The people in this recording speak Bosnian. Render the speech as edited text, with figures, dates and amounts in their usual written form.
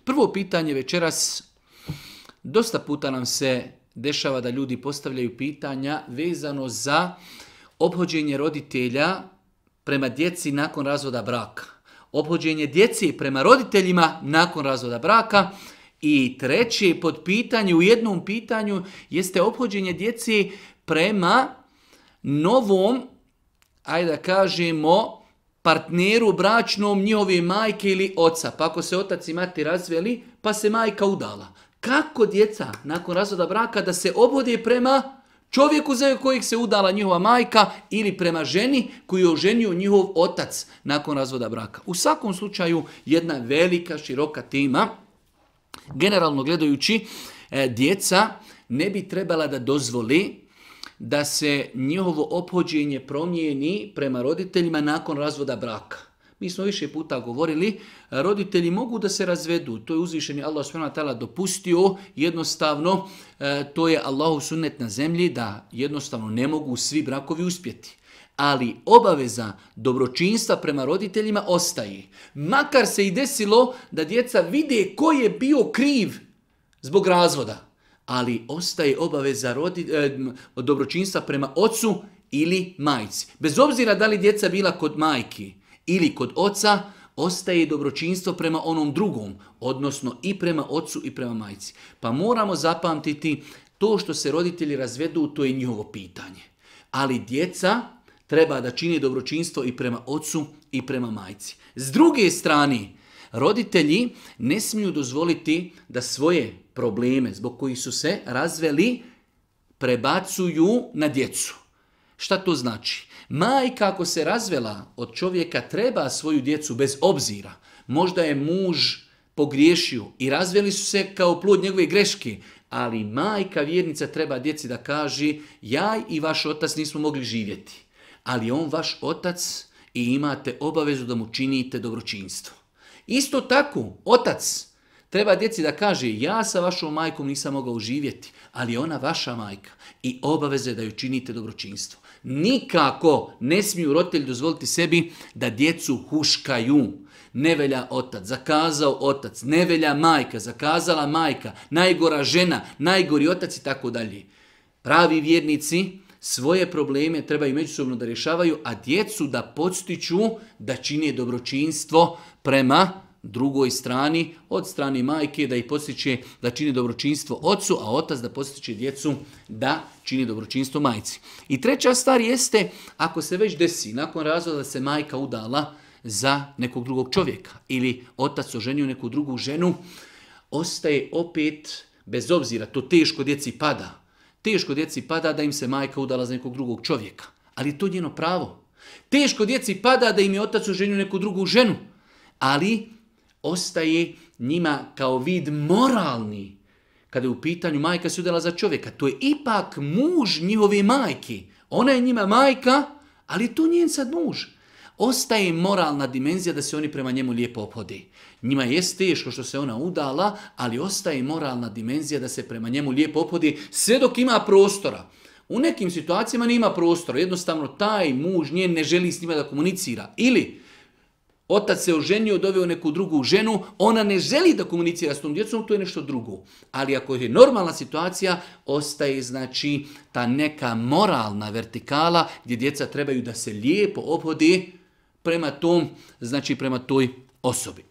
Prvo pitanje večeras, dosta puta nam se dešava da ljudi postavljaju pitanja vezano za ophođenje roditelja prema djeci nakon razvoda braka. Ophođenje djeci prema roditeljima nakon razvoda braka. I treće potpitanje u jednom pitanju jeste ophođenje djeci prema novom, ajde da kažemo, partneru bračnom njihove majke ili oca. Pa ako se otac i mati razveli, pa se majka udala. Kako djeca nakon razvoda braka da se ophode prema čovjeku za kojeg se udala njihova majka ili prema ženi koju je oženio njihov otac nakon razvoda braka? U svakom slučaju jedna velika, široka tema. Generalno gledajući, djeca ne bi trebala da dozvoli da se njihovo ophođenje promijeni prema roditeljima nakon razvoda braka. Mi smo više puta govorili, roditelji mogu da se razvedu, to je uzvišeni Allah s.w.t. dopustio, jednostavno to je Allahov sunnet na zemlji da jednostavno ne mogu svi brakovi uspjeti. Ali obaveza dobročinstva prema roditeljima ostaje. Makar se i desilo da djeca vide ko je bio kriv zbog razvoda. Ali ostaje obaveza dobročinstva prema ocu ili majci. Bez obzira da li djeca bila kod majki ili kod oca, ostaje dobročinstvo prema onom drugom, odnosno i prema ocu i prema majci. Pa moramo zapamtiti, to što se roditelji razvedu, to je njihovo pitanje. Ali djeca treba da čini dobročinstvo i prema ocu i prema majci. S druge strane, roditelji ne smiju dozvoliti da svoje probleme zbog kojih su se razveli prebacuju na djecu. Šta to znači? Majka ako se razvela od čovjeka treba svoju djecu bez obzira. Možda je muž pogriješio i razveli su se kao plod njegove greške, ali majka vjernica treba djeci da kaže ja i vaš otac nismo mogli živjeti, ali on vaš otac i imate obavezu da mu činite dobročinstvo. Isto tako, otac treba djeci da kaže ja sa vašom majkom nisam mogao živjeti, ali je ona vaša majka i obaveze da ju činite dobročinstvo. Nikako ne smiju roditelji dozvoliti sebi da djecu huškaju. Ne velja otac, zakazao otac, ne velja majka, zakazala majka, najgora žena, najgori otac i tako dalje. Pravi vjernici svoje probleme trebaju međusobno da rješavaju, a djecu da podstiču da čine dobročinstvo prema drugoj strani, od strane majke da ih podstiče da čini dobročinstvo ocu, a otac da podstiče djecu da čini dobročinstvo majci. I treća stvar jeste, ako se već desi nakon razvoda da se majka udala za nekog drugog čovjeka ili otac oženio neku drugu ženu, ostaje opet, bez obzira, to teško djeci pada. Teško djeci pada da im se majka udala za nekog drugog čovjeka, ali to je njeno pravo. Teško djeci pada da im je otac oženio neku drugu ženu, ali ostaje njima kao vid moralni. Kada je u pitanju majka se udala za čovjeka, to je ipak muž njihove majke. Ona je njima majka, ali to njen sad muž. Ostaje moralna dimenzija da se oni prema njemu lijepo ophode. Njima je teško što se ona udala, ali ostaje moralna dimenzija da se prema njemu lijepo ophode sve dok ima prostora. U nekim situacijama nema prostora, jednostavno taj muž njen ne želi s njima da komunicira. Ili otac se oženio, doveo neku drugu ženu, ona ne želi da komunicira s tom djecom, to je nešto drugo. Ali ako je normalna situacija, ostaje znači ta neka moralna vertikala gdje djeca trebaju da se lijepo ophode prema tom, znači prema toj osobi.